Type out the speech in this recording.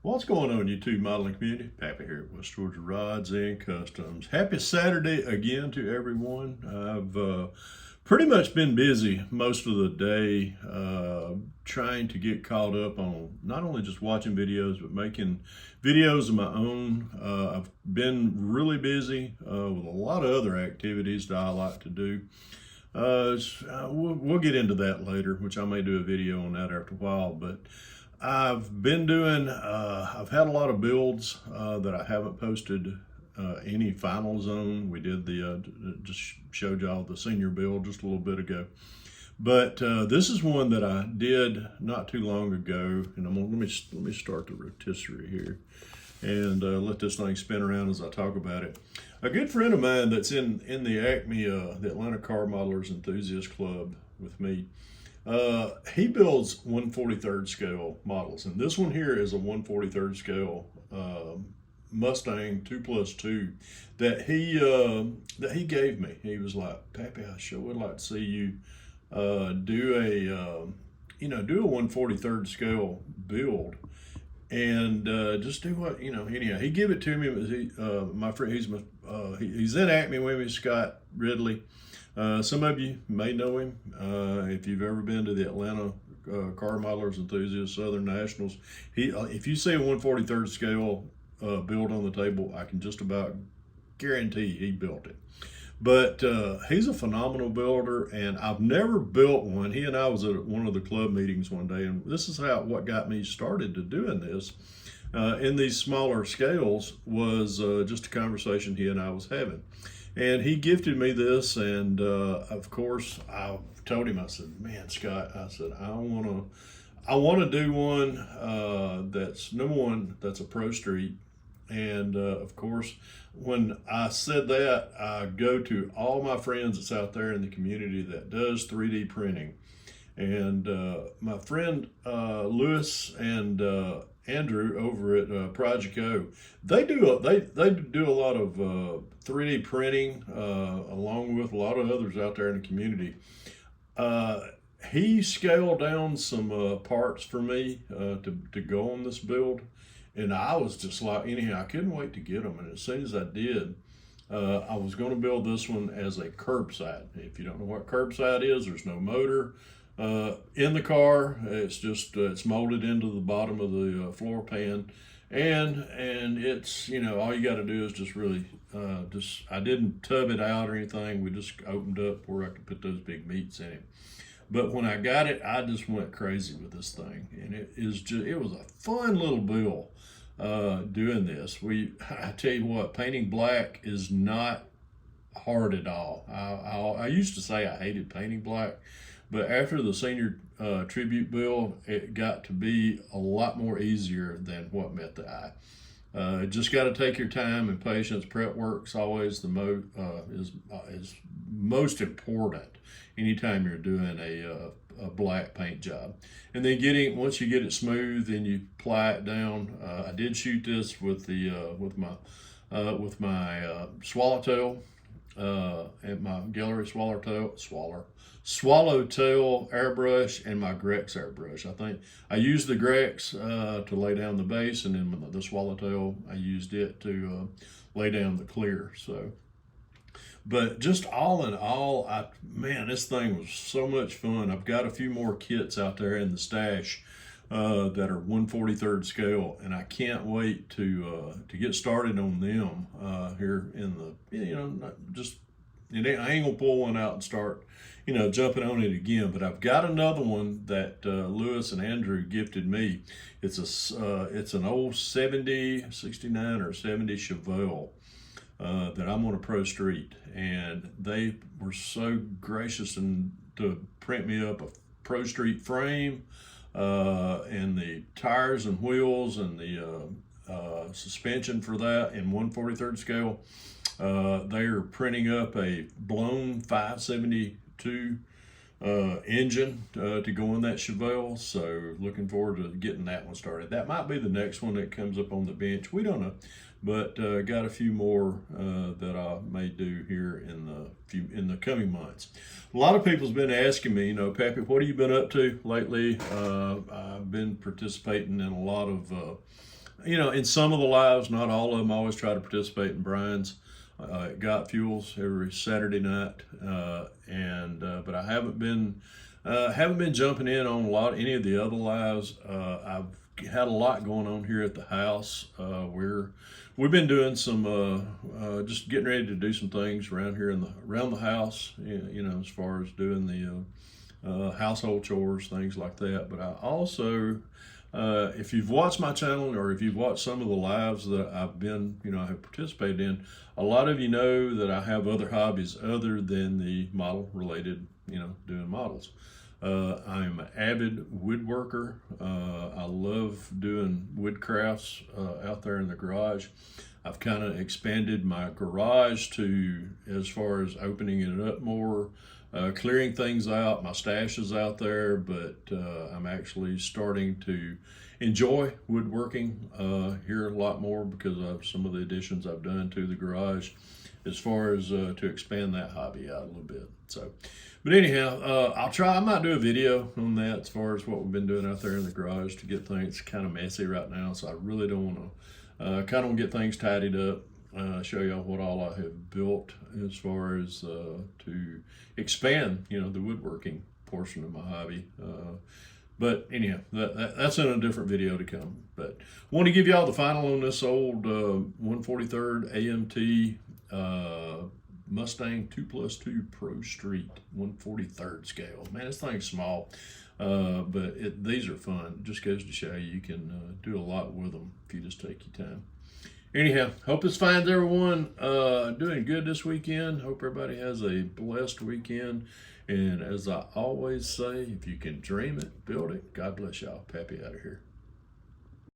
What's going on, YouTube modeling community? Pappy here at West Georgia Rods and Customs. Happy Saturday again to everyone. I've pretty much been busy most of the day trying to get caught up on not only just watching videos, but making videos of my own. I've been really busy with a lot of other activities that I like to do. We'll get into that later, which I may do a video on that after a while, but I've been doing, I've had a lot of builds that I haven't posted any finals on. We did just showed y'all the senior build just a little bit ago. But this is one that I did not too long ago. And let me start the rotisserie here and let this thing spin around as I talk about it. A good friend of mine that's in the ACME, the Atlanta Car Modelers Enthusiast Club with me, he builds 1/43 scale models, and this one here is a 1/43 scale Mustang 2+2 that he gave me. He was like, "Pappy, I sure would like to see you do a 1/43 scale build, and just do what Anyhow, he gave it to me. My friend, he's in Acme with me, Scott Ridley. Some of you may know him if you've ever been to the Atlanta Car Modelers Enthusiast Southern Nationals. If you see a 1/43 scale build on the table, I can just about guarantee he built it. But he's a phenomenal builder, and I've never built one. He and I was at one of the club meetings one day, and this is what got me started to doing this in these smaller scales was just a conversation he and I was having. And he gifted me this, and of course, I told him, I said, "Man, Scott," I said, I want to do one that's number one, that's a Pro Street." And of course, when I said that, I go to all my friends that's out there in the community that does 3D printing. And my friend Lewis and Andrew over at Project O, they do a lot of 3D printing along with a lot of others out there in the community. He scaled down some parts for me to go on this build, and I was just like, anyhow, I couldn't wait to get them. And as soon as I did, I was going to build this one as a curbside. If you don't know what curbside is, there's no motor in the car. It's just it's molded into the bottom of the floor pan, and it's all you got to do is just really I didn't tub it out or anything. We just opened up where I could put those big meats in it. But when I got it, I just went crazy with this thing, and it was a fun little build doing this. I tell you what, painting black is not hard at all. I used to say I hated painting black, but after the senior tribute build, it got to be a lot more easier than what met the eye. Just got to take your time and patience. Prep work's always is most important anytime you're doing a black paint job. And then once you get it smooth and you ply it down. I did shoot this with my swallowtail and my gallery swallowtail airbrush and my Grex airbrush. I think I used the Grex to lay down the base, and then the swallowtail, I used it to lay down the clear. But just all in all, man, this thing was so much fun. I've got a few more kits out there in the stash that are 1/43 scale, and I can't wait to get started on them here in the I ain't gonna pull one out and start jumping on it again. But I've got another one that Lewis and Andrew gifted me. It's an old 69 or 70 Chevelle that I'm on a Pro Street, and they were so gracious to print me up a Pro Street frame and the tires and wheels and the suspension for that in 1/43 scale. They are printing up a blown 572 engine to go in that Chevelle, so looking forward to getting that one started. That might be the next one that comes up on the bench. We don't know, but got a few more that I may do here in the coming months. A lot of people's been asking me, Pappy, what have you been up to lately? I've been participating in a lot of you know, in some of the lives, not all of them, I always try to participate in Brian's Got Fuels every Saturday night, but I haven't been jumping in on any of the other lives. I've had a lot going on here at the house. We've been doing some just getting ready to do some things around here around the house. You know, as far as doing the household chores, things like that. But I also, if you've watched my channel or if you've watched some of the lives that I have participated in, a lot of you know that I have other hobbies other than the model related, doing models. I'm an avid woodworker. I love doing wood crafts out there in the garage. I've kind of expanded my garage to as far as opening it up more, clearing things out. My stash is out there, but I'm actually starting to enjoy woodworking here a lot more because of some of the additions I've done to the garage as far as to expand that hobby out a little bit. So, but anyhow, I might do a video on that as far as what we've been doing out there in the garage to get things kind of messy right now. So I really don't want to kind of get things tidied up, show y'all what all I have built as far as to expand, the woodworking portion of my hobby. But anyhow, that's in a different video to come. But I want to give y'all the final on this old 143rd AMT Mustang 2+2 Pro Street 143rd scale. Man, this thing's small, but these are fun. It just goes to show you can do a lot with them if you just take your time. Anyhow, hope this finds everyone doing good this weekend. Hope everybody has a blessed weekend. And as I always say, if you can dream it, build it. God bless y'all. Pappy out of here.